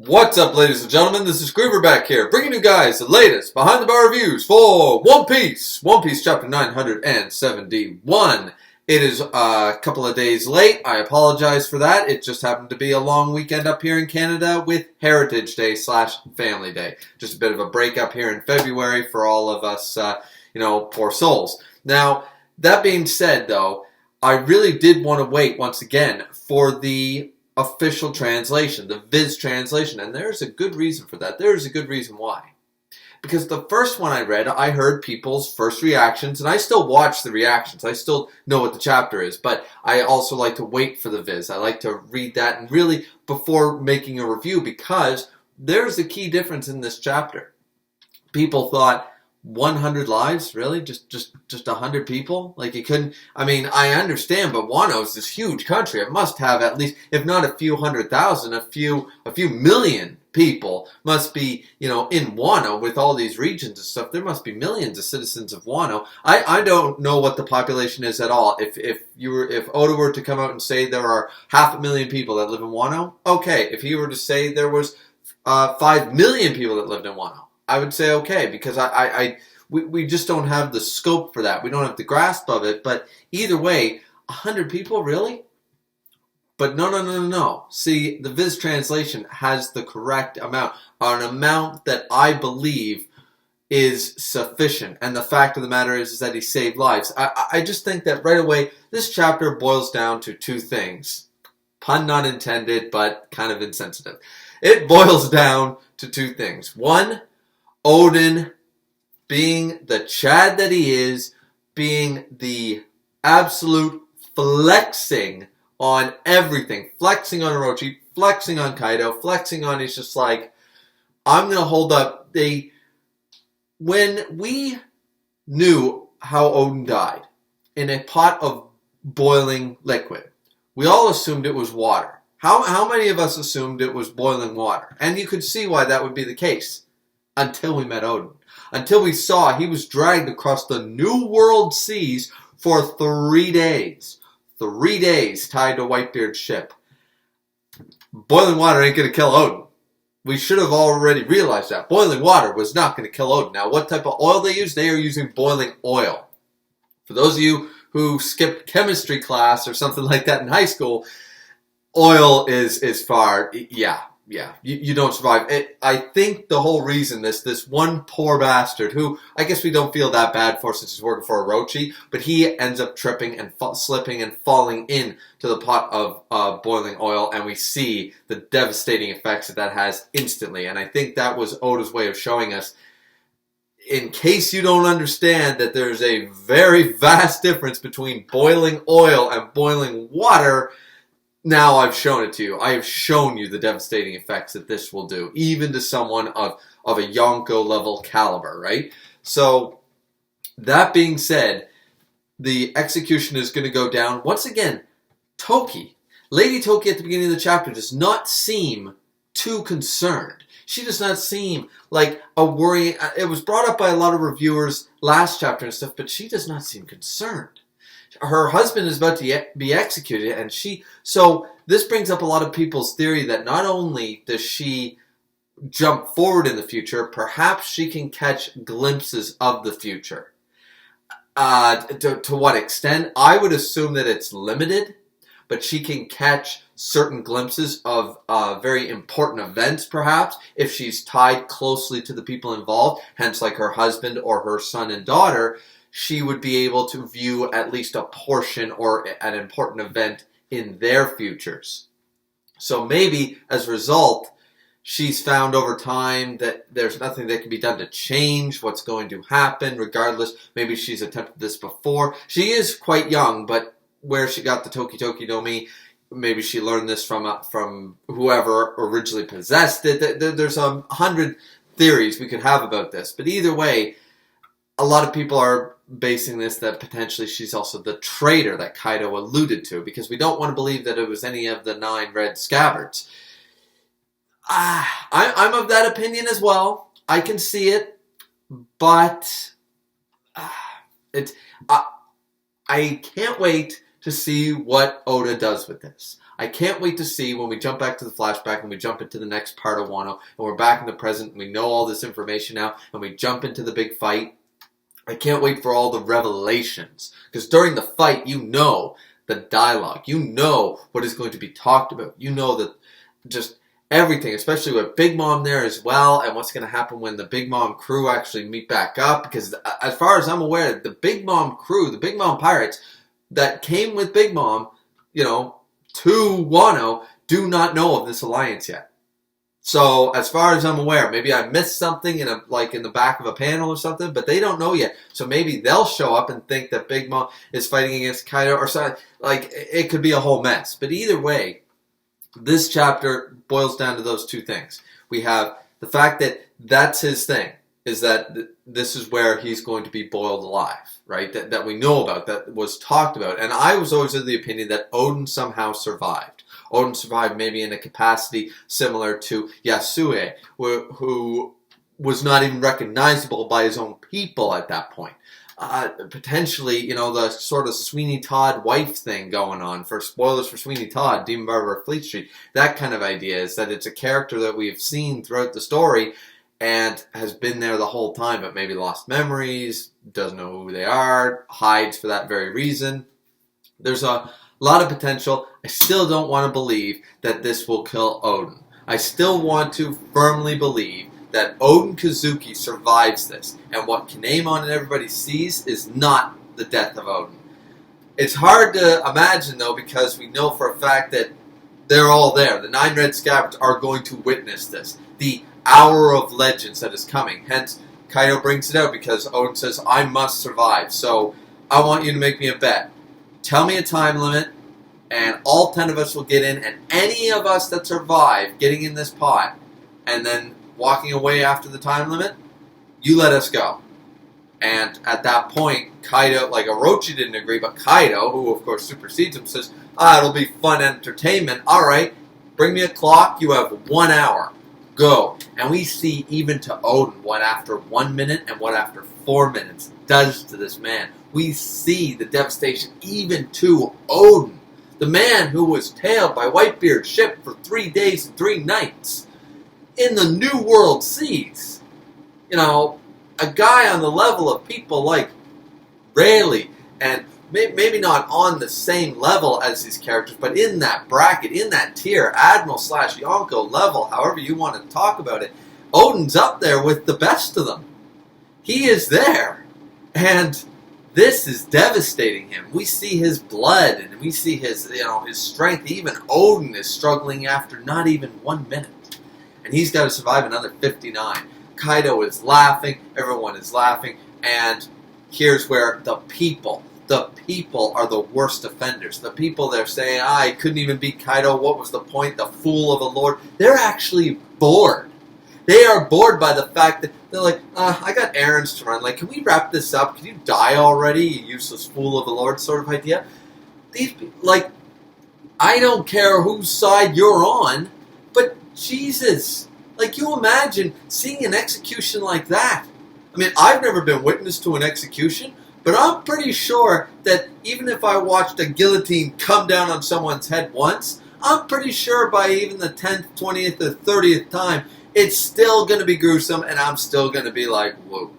What's up, ladies and gentlemen? This is Griever back here, bringing you guys the latest behind-the-bar reviews for One Piece. One Piece chapter 971. It is a couple of days late. I apologize for that. It just happened to be a long weekend up here in Canada with Heritage Day / Family Day. Just a bit of a break up here in February for all of us, poor souls. Now, that being said, though, I really did want to wait once again for the official translation, the Viz translation, and there's a good reason for that. There's a good reason why. Because the first one I read, I heard people's first reactions, and I still watch the reactions. I still know what the chapter is, but I also like to wait for the Viz. I like to read that and really before making a review, because there's a key difference in this chapter. People thought, 100 lives? Really? Just 100 people? Like, it couldn't... I mean, I understand, but Wano is this huge country. It must have at least, if not a few 100,000, a few million people must be, in Wano with all these regions and stuff. There must be millions of citizens of Wano. I don't know what the population is at all. If Oda were to come out and say there are 500,000 people that live in Wano, okay. If he were to say there was 5 million people that lived in Wano, I would say okay, because we just don't have the scope for that. We don't have the grasp of it. But either way, 100 people, really? But no. See, the Viz translation has the correct amount, an amount that I believe is sufficient. And the fact of the matter is that he saved lives. I just think that right away, this chapter boils down to two things. Pun not intended, but kind of insensitive. It boils down to two things. One, Odin, being the Chad that he is, being the absolute flexing on everything. Flexing on Orochi, flexing on Kaido, flexing on, he's just like, I'm going to hold up. When we knew how Odin died in a pot of boiling liquid, we all assumed it was water. How many of us assumed it was boiling water? And you could see why that would be the case. Until we met Odin. Until we saw he was dragged across the New World seas for 3 days. 3 days tied to Whitebeard's ship. Boiling water ain't going to kill Odin. We should have already realized that. Boiling water was not going to kill Odin. Now, what type of oil they use? They are using boiling oil. For those of you who skipped chemistry class or something like that in high school, oil is far... Yeah, you don't survive. I think the whole reason this one poor bastard, who I guess we don't feel that bad for since he's working for Orochi, but he ends up tripping and slipping and falling into the pot of boiling oil, and we see the devastating effects that has instantly. And I think that was Oda's way of showing us, in case you don't understand, that there's a very vast difference between boiling oil and boiling water. Now I've shown it to you. I have shown you the devastating effects that this will do, even to someone of a Yonko level caliber, right? So, that being said, the execution is going to go down. Once again, Toki, Lady Toki at the beginning of the chapter does not seem too concerned. She does not seem like a worry. It was brought up by a lot of reviewers last chapter and stuff, but she does not seem concerned. Her husband is about to be executed, and so this brings up a lot of people's theory that not only does she jump forward in the future, perhaps she can catch glimpses of the future. To what extent? I would assume that it's limited, but she can catch certain glimpses of very important events, perhaps, if she's tied closely to the people involved, hence like her husband or her son and daughter. She would be able to view at least a portion or an important event in their futures. So maybe, as a result, she's found over time that there's nothing that can be done to change what's going to happen, regardless. Maybe she's attempted this before. She is quite young, but where she got the Toki Toki no Mi, maybe she learned this from whoever originally possessed it. There's 100 theories we could have about this. But either way, a lot of people are basing this that potentially she's also the traitor that Kaido alluded to, because we don't want to believe that it was any of the 9 red scabbards. I'm of that opinion as well. I can see it, but I can't wait to see what Oda does with this. I can't wait to see when we jump back to the flashback and we jump into the next part of Wano and we're back in the present and we know all this information now and we jump into the big fight. I can't wait for all the revelations, because during the fight you know the dialogue, you know what is going to be talked about, you know that just everything, especially with Big Mom there as well, and what's going to happen when the Big Mom crew actually meet back up, because as far as I'm aware, the Big Mom crew, the Big Mom pirates that came with Big Mom, to Wano, do not know of this alliance yet. So, as far as I'm aware, maybe I missed something in the back of a panel or something, but they don't know yet. So maybe they'll show up and think that Big Mom is fighting against Kaido or something. It could be a whole mess. But either way, this chapter boils down to those two things. We have the fact that that's his thing, is that this is where he's going to be boiled alive, right? That we know about, that was talked about. And I was always of the opinion that Oden somehow survived. Oden survived maybe in a capacity similar to Yasue, who was not even recognizable by his own people at that point. Potentially, the sort of Sweeney Todd wife thing going on. For spoilers for Sweeney Todd, Demon Barber of Fleet Street, that kind of idea is that it's a character that we've seen throughout the story and has been there the whole time, but maybe lost memories, doesn't know who they are, hides for that very reason. There's a lot of potential. I still don't want to believe that this will kill Oden. I still want to firmly believe that Oden Kazuki survives this, and what Kinemon and everybody sees is not the death of Oden. It's hard to imagine, though, because we know for a fact that they're all there. The 9 Red Scabbards are going to witness this. The hour of legends that is coming. Hence, Kaido brings it out because Oden says, I must survive. So, I want you to make me a bet. Tell me a time limit, and all 10 of us will get in, and any of us that survive getting in this pot, and then walking away after the time limit, you let us go. And at that point, Kaido, Orochi didn't agree, but Kaido, who of course supersedes him, says, it'll be fun entertainment. Alright, bring me a clock, you have 1 hour. Go. And we see even to Oden what after 1 minute and what after 4 minutes does to this man. We see the devastation even to Oden, the man who was tailed by Whitebeard's ship for 3 days and 3 nights in the New World Seas. A guy on the level of people like Rayleigh, and maybe not on the same level as these characters, but in that bracket, in that tier, Admiral / Yonko level, however you want to talk about it, Oden's up there with the best of them. He is there. And this is devastating him. We see his blood, and we see his strength. Even Oden is struggling after not even 1 minute. And he's got to survive another 59. Kaido is laughing, everyone is laughing, and here's where the people are the worst offenders. The people they're saying, I couldn't even beat Kaido, what was the point, the fool of a lord? They're actually bored. They are bored by the fact that they're like, I got errands to run, can we wrap this up? Can you die already, you useless fool of a lord sort of idea? These people, I don't care whose side you're on, but Jesus, you imagine seeing an execution like that. I mean, I've never been witness to an execution, but I'm pretty sure that even if I watched a guillotine come down on someone's head once, I'm pretty sure by even the 10th, 20th, or 30th time, it's still going to be gruesome, and I'm still going to be like, whoa.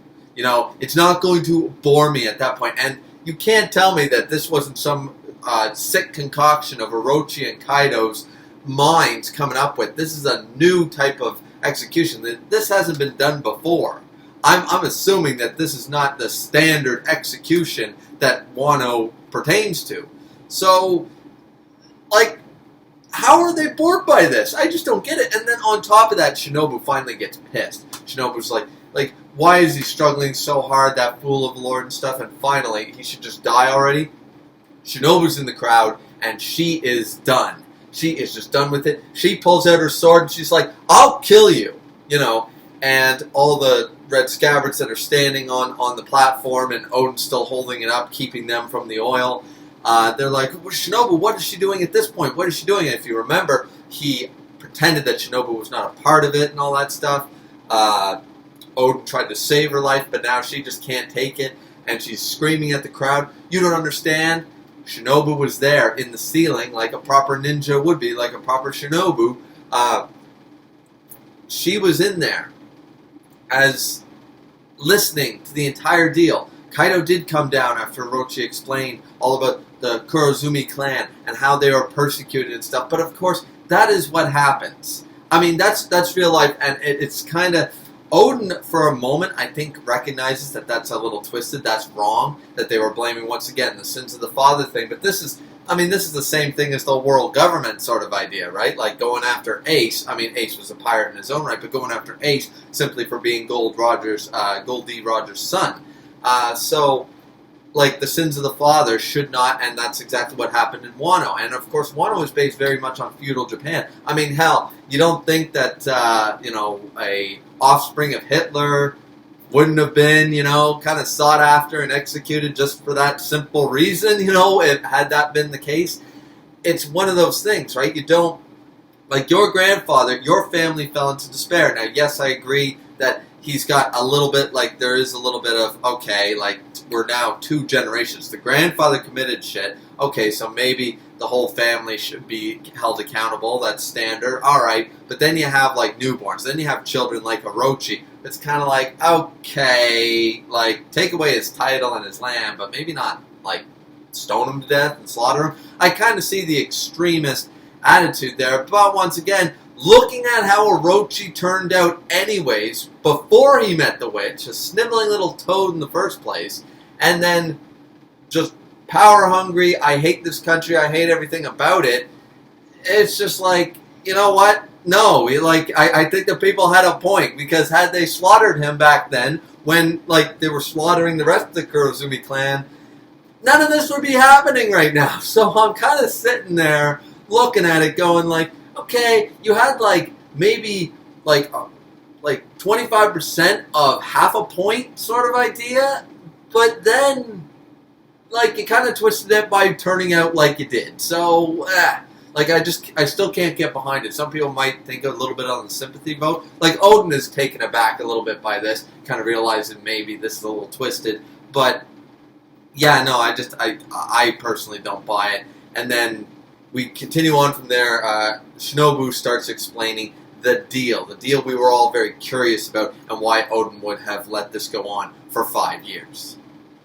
It's not going to bore me at that point. And you can't tell me that this wasn't some sick concoction of Orochi and Kaido's minds coming up with. This is a new type of execution. This hasn't been done before. I'm assuming that this is not the standard execution that Wano pertains to. So, how are they bored by this? I just don't get it. And then on top of that, Shinobu finally gets pissed. Shinobu's like, why is he struggling so hard, that fool of a lord and stuff, and finally, he should just die already? Shinobu's in the crowd, and she is done. She is just done with it. She pulls out her sword, and she's like, I'll kill you, and all the Red Scabbards that are standing on the platform, and Oden's still holding it up, keeping them from the oil. They're like, well, Shinobu, what is she doing at this point? What is she doing? And if you remember, he pretended that Shinobu was not a part of it and all that stuff. Oden tried to save her life, but now she just can't take it, and she's screaming at the crowd, you don't understand? Shinobu was there in the ceiling like a proper ninja would be, like a proper Shinobu. She was in there as listening to the entire deal. Kaido did come down after Orochi explained all about the Kurozumi clan and how they were persecuted and stuff. But of course, that is what happens. I mean, that's real life, and it's kind of... Oden, for a moment, I think, recognizes that that's a little twisted, that's wrong, that they were blaming, once again, the sins of the father thing. But this is the same thing as the world government sort of idea, right? Like going after Ace. I mean, Ace was a pirate in his own right, but going after Ace simply for being Gold D. Rogers' son. So, like, the sins of the father should not, and that's exactly what happened in Wano. And, of course, Wano is based very much on feudal Japan. I mean, hell, you don't think that, a offspring of Hitler wouldn't have been, kind of sought after and executed just for that simple reason, had that been the case? It's one of those things, right? You don't, like your grandfather, your family fell into despair. Now, yes, I agree that he's got a little bit, like, there is a little bit of, okay, like, we're now 2 generations. The grandfather committed shit. Okay, so maybe the whole family should be held accountable. That's standard. All right. But then you have, like, newborns. Then you have children like Orochi. It's kind of like, okay, like, take away his title and his land, but maybe not, like, stone him to death and slaughter him. I kind of see the extremist attitude there. But once again, looking at how Orochi turned out anyways, before he met the witch, a sniveling little toad in the first place, and then just power hungry, I hate this country, I hate everything about it, it's just like, you know what? No, I think the people had a point, because had they slaughtered him back then, when, like, they were slaughtering the rest of the Kurozumi clan, none of this would be happening right now. So I'm kind of sitting there, looking at it, going like, okay, you had, like, maybe, like 25% of half a point sort of idea, but then, like, you kind of twisted it by turning out like you did. So, like, I still can't get behind it. Some people might think a little bit on the sympathy vote. Like, Oden is taken aback a little bit by this, kind of realizing maybe this is a little twisted. But, yeah, no, I personally don't buy it. And then we continue on from there. Shinobu starts explaining the deal we were all very curious about, and why Oden would have let this go on for 5 years.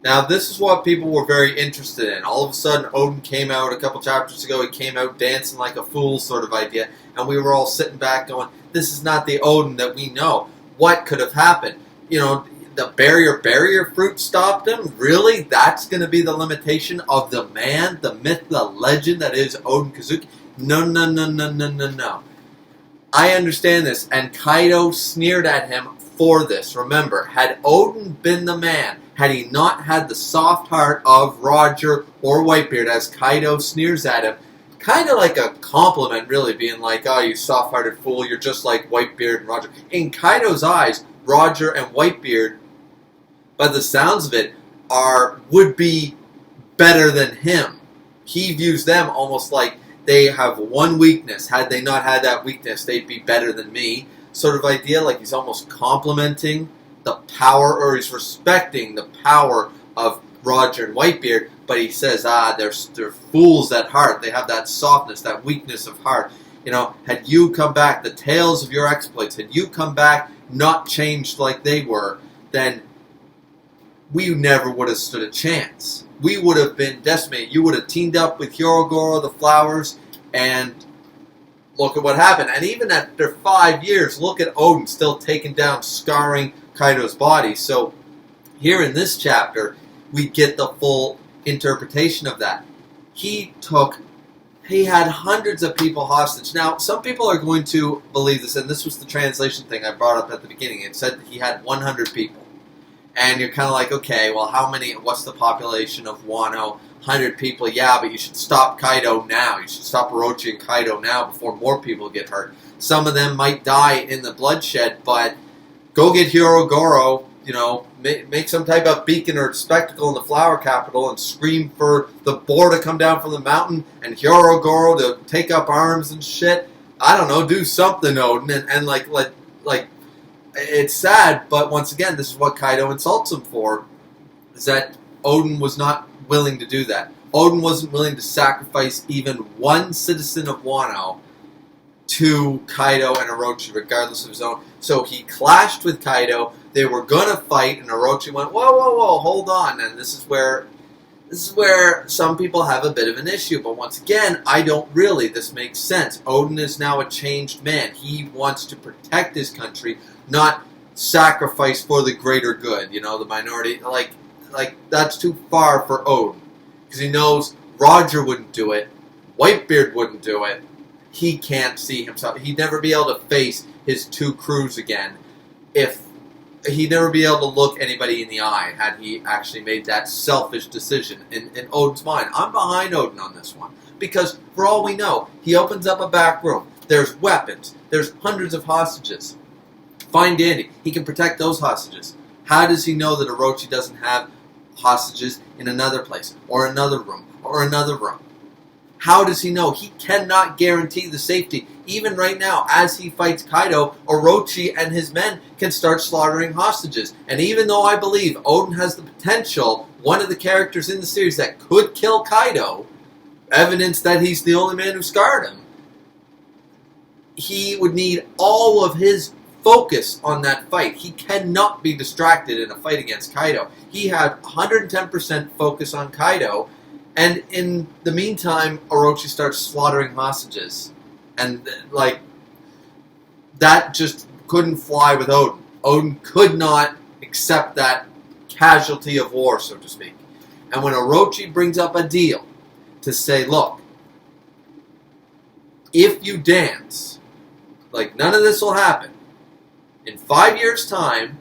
Now, this is what people were very interested in. All of a sudden, Oden came out a couple chapters ago. He came out dancing like a fool sort of idea, and we were all sitting back going, this is not the Oden that we know. What could have happened? The barrier fruit stopped him? Really? That's going to be the limitation of the man, the myth, the legend that is Oden Kazuki? No. I understand this, and Kaido sneered at him for this. Remember, had Oden been the man, had he not had the soft heart of Roger or Whitebeard, as Kaido sneers at him, kind of like a compliment, really, being like, oh, you soft-hearted fool, you're just like Whitebeard and Roger. In Kaido's eyes, Roger and Whitebeard, by the sounds of it, would be better than him. He views them almost like they have one weakness. Had they not had that weakness, they'd be better than me. Sort of idea, like he's almost complimenting the power, or he's respecting the power of Roger and Whitebeard, but he says, they're fools at heart. They have that softness, that weakness of heart. Had you come back, the tales of your exploits, had you come back not changed like they were, then we never would have stood a chance. We would have been decimated. You would have teamed up with Hyogoro, the Flowers, and look at what happened. And even after 5 years, look at Oden still taking down, scarring Kaido's body. So here in this chapter, we get the full interpretation of that. He had hundreds of people hostage. Now, some people are going to believe this, and this was the translation thing I brought up at the beginning. It said that he had 100 people. And you're kind of like, okay, well, what's the population of Wano? 100 people, yeah, but you should stop Kaido now. You should stop Orochi and Kaido now before more people get hurt. Some of them might die in the bloodshed, but go get Hyogoro, make some type of beacon or spectacle in the flower capital and scream for the boar to come down from the mountain and Hyogoro to take up arms and shit. I don't know, do something, Oden, and like it's sad, but once again, this is what Kaido insults him for, is that Oden was not willing to do that. Odin wasn't willing to sacrifice even one citizen of Wano to Kaido and Orochi, regardless of his own. So he clashed with Kaido. They were gonna fight, and Orochi went, "Whoa, whoa, whoa, hold on." And this is where some people have a bit of an issue. But once again, I don't really. This makes sense. Odin is now a changed man. He wants to protect his country, not sacrifice for the greater good. The minority, like that's too far for Odin, because he knows Roger wouldn't do it, Whitebeard wouldn't do it. He can't see himself. He'd never be able to face his two crews again. He'd never be able to look anybody in the eye had he actually made that selfish decision in Odin's mind. I'm behind Odin on this one, because for all we know, he opens up a back room. There's weapons. There's hundreds of hostages. Fine dandy. He can protect those hostages. How does he know that Orochi doesn't have hostages in another place, or another room, or another room? How does he know? He cannot guarantee the safety. Even right now, as he fights Kaido, Orochi and his men can start slaughtering hostages. And even though I believe Odin has the potential, one of the characters in the series that could kill Kaido, evidence that he's the only man who scarred him, he would need all of his focus on that fight. He cannot be distracted in a fight against Kaido. He had 110% focus on Kaido, and in the meantime, Orochi starts slaughtering hostages. And, that just couldn't fly with Odin. Odin could not accept that casualty of war, so to speak. And when Orochi brings up a deal to say, look, if you dance, none of this will happen. In 5 years' time,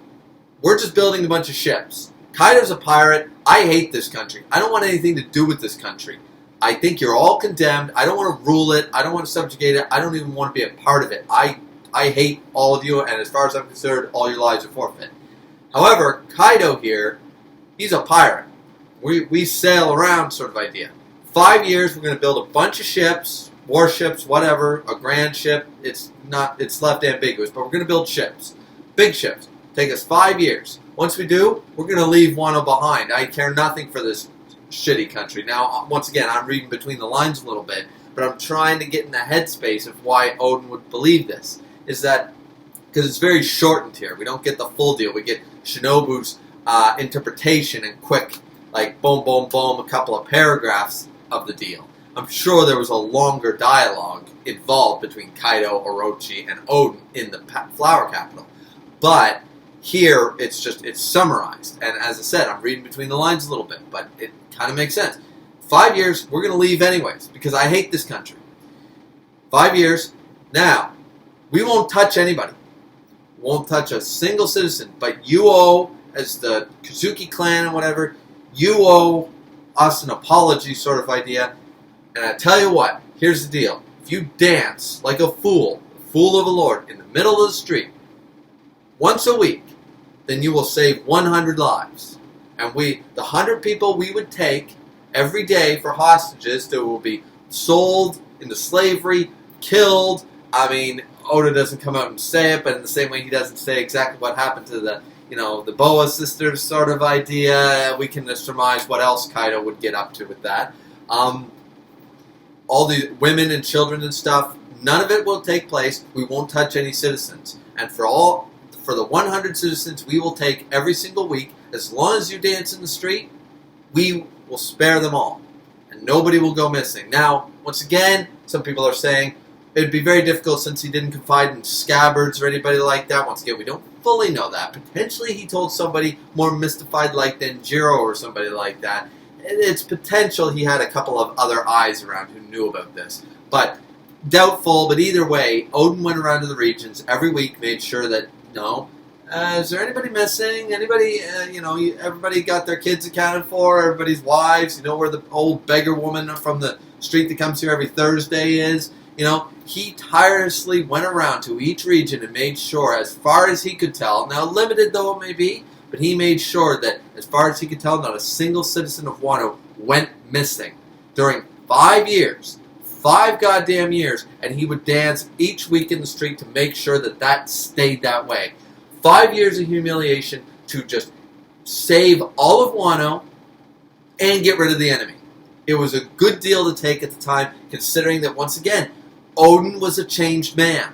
we're just building a bunch of ships. Kaido's a pirate. I hate this country. I don't want anything to do with this country. I think you're all condemned. I don't want to rule it. I don't want to subjugate it. I don't even want to be a part of it. I hate all of you, and as far as I'm concerned, all your lives are forfeit. However, Kaido here, he's a pirate. We sail around sort of idea. 5 years, we're going to build a bunch of ships, warships, whatever, a grand ship. It's left ambiguous, but we're going to build ships. Big ships. Take us 5 years. Once we do, we're going to leave Wano behind. I care nothing for this shitty country. Now, once again, I'm reading between the lines a little bit, but I'm trying to get in the headspace of why Odin would believe this. Is that, because it's very shortened here. We don't get the full deal. We get Shinobu's interpretation and quick, boom, boom, boom, a couple of paragraphs of the deal. I'm sure there was a longer dialogue involved between Kaido, Orochi, and Odin in the Flower Capital. But here, it's summarized. And as I said, I'm reading between the lines a little bit, but it kind of makes sense. 5 years, we're going to leave anyways, because I hate this country. 5 years, now, we won't touch anybody. Won't touch a single citizen, but you owe, as the Kazuki clan and whatever, you owe us an apology sort of idea. And I tell you what, here's the deal. If you dance like a fool of a lord, in the middle of the street, once a week, then you will save 100 lives. And the 100 people we would take every day for hostages that will be sold into slavery, killed. I mean, Oda doesn't come out and say it, but in the same way he doesn't say exactly what happened to the Boa sisters sort of idea. We can surmise what else Kaido would get up to with that. All the women and children and stuff, none of it will take place. We won't touch any citizens. And for the 100 citizens we will take every single week, as long as you dance in the street, we will spare them all. And nobody will go missing. Now, once again, some people are saying it would be very difficult since he didn't confide in scabbards or anybody like that. Once again, we don't fully know that. Potentially he told somebody more mystified like Denjiro or somebody like that. It's potential he had a couple of other eyes around who knew about this. But doubtful, but either way, Odin went around to the regions every week, made sure that, is there anybody missing? Anybody, everybody got their kids accounted for, everybody's wives, where the old beggar woman from the street that comes here every Thursday is. He tirelessly went around to each region and made sure, as far as he could tell, now limited though it may be, but he made sure that, as far as he could tell, not a single citizen of Wano went missing during 5 years. 5 goddamn years, and he would dance each week in the street to make sure that stayed that way. 5 years of humiliation to just save all of Wano and get rid of the enemy. It was a good deal to take at the time, considering that, once again, Odin was a changed man.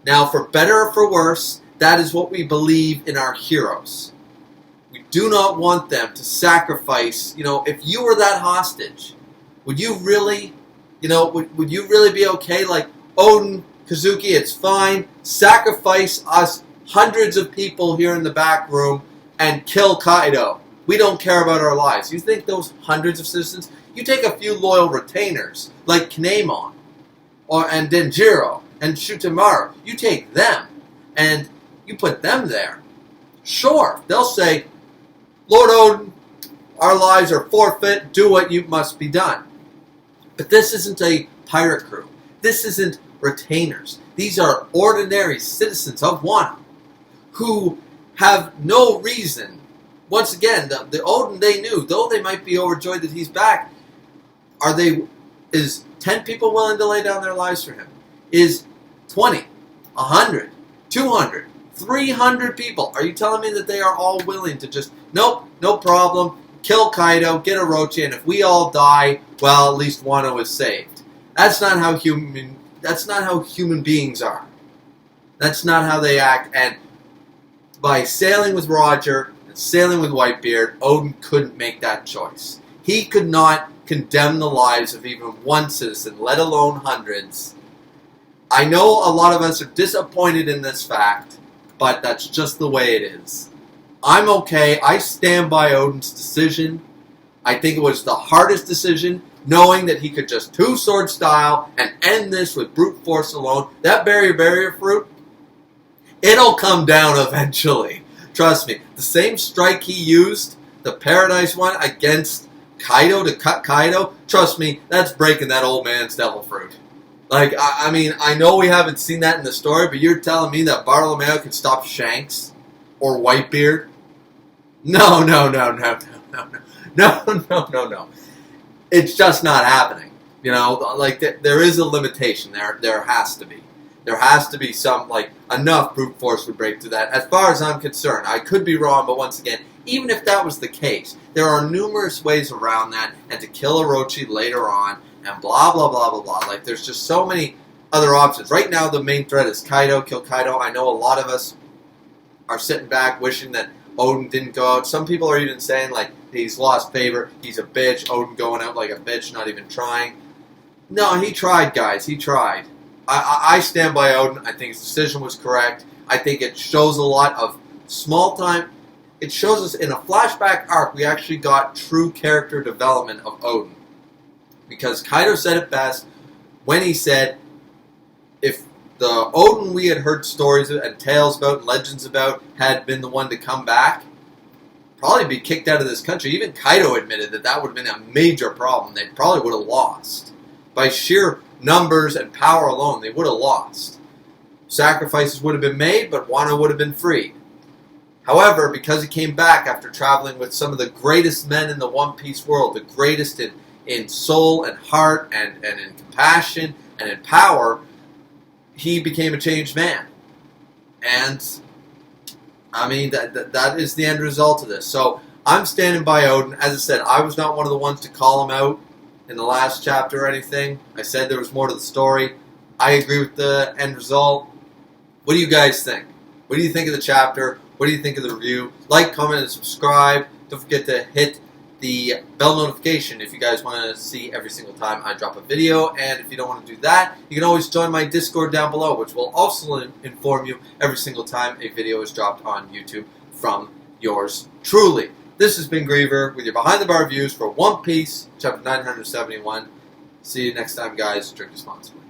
Now, for better or for worse, that is what we believe in our heroes. We do not want them to sacrifice. If you were that hostage, would you really, would you really be okay? Like, Odin, Kazuki, it's fine. Sacrifice us hundreds of people here in the back room and kill Kaido. We don't care about our lives. You think those hundreds of citizens? You take a few loyal retainers, like Kinemon, and Denjiro, and Shutamaru. You take them, and you put them there. Sure, they'll say, Lord Odin, our lives are forfeit. Do what you must be done. But this isn't a pirate crew. This isn't retainers. These are ordinary citizens of Wano who have no reason. Once again, the Odin they knew, though they might be overjoyed that he's back, is 10 people willing to lay down their lives for him? Is 20, 100, 200, 300 people? Are you telling me that they are all willing to just, nope, no problem, kill Kaido, get Orochi, and if we all die, well, at least Wano is saved? That's not how human beings are. That's not how they act. And by sailing with Roger and sailing with Whitebeard, Odin couldn't make that choice. He could not condemn the lives of even one citizen, let alone hundreds. I know a lot of us are disappointed in this fact, but that's just the way it is. I'm okay. I stand by Odin's decision. I think it was the hardest decision, knowing that he could just two-sword style and end this with brute force alone. That barrier fruit, it'll come down eventually. Trust me. The same strike he used, the Paradise one, against Kaido to cut Kaido, trust me, that's breaking that old man's devil fruit. Like, I mean, I know we haven't seen that in the story, but you're telling me that Bartolomeo could stop Shanks or Whitebeard? No. It's just not happening. Like, there is a limitation there. There has to be. There has to be some, enough brute force would break through that. As far as I'm concerned, I could be wrong, but once again, even if that was the case, there are numerous ways around that, and to kill Orochi later on, and blah, blah, blah, blah, blah. Like, there's just so many other options. Right now, the main threat is Kaido, kill Kaido. I know a lot of us are sitting back wishing that Odin didn't go out. Some people are even saying, he's lost favor, he's a bitch, Odin going out like a bitch, not even trying. No, he tried, guys. He tried. I stand by Odin. I think his decision was correct. I think it shows a lot of small time. It shows us in a flashback arc, we actually got true character development of Odin. Because Kaido said it best when he said, if the Odin we had heard stories and tales about and legends about had been the one to come back, probably be kicked out of this country. Even Kaido admitted that would have been a major problem. They probably would have lost. By sheer numbers and power alone, they would have lost. Sacrifices would have been made, but Wano would have been freed. However, because he came back after traveling with some of the greatest men in the One Piece world, the greatest in soul and heart and in compassion and in power, he became a changed man. And, I mean, that is the end result of this. So, I'm standing by Odin. As I said, I was not one of the ones to call him out in the last chapter or anything. I said there was more to the story. I agree with the end result. What do you guys think? What do you think of the chapter? What do you think of the review? Like, comment, and subscribe. Don't forget to hit the bell notification if you guys want to see every single time I drop a video. And if you don't want to do that, you can always join my Discord down below, which will also inform you every single time a video is dropped on YouTube from yours truly. This has been Griever with your Behind the Bar views for One Piece, Chapter 971. See you next time, guys. Drink responsibly.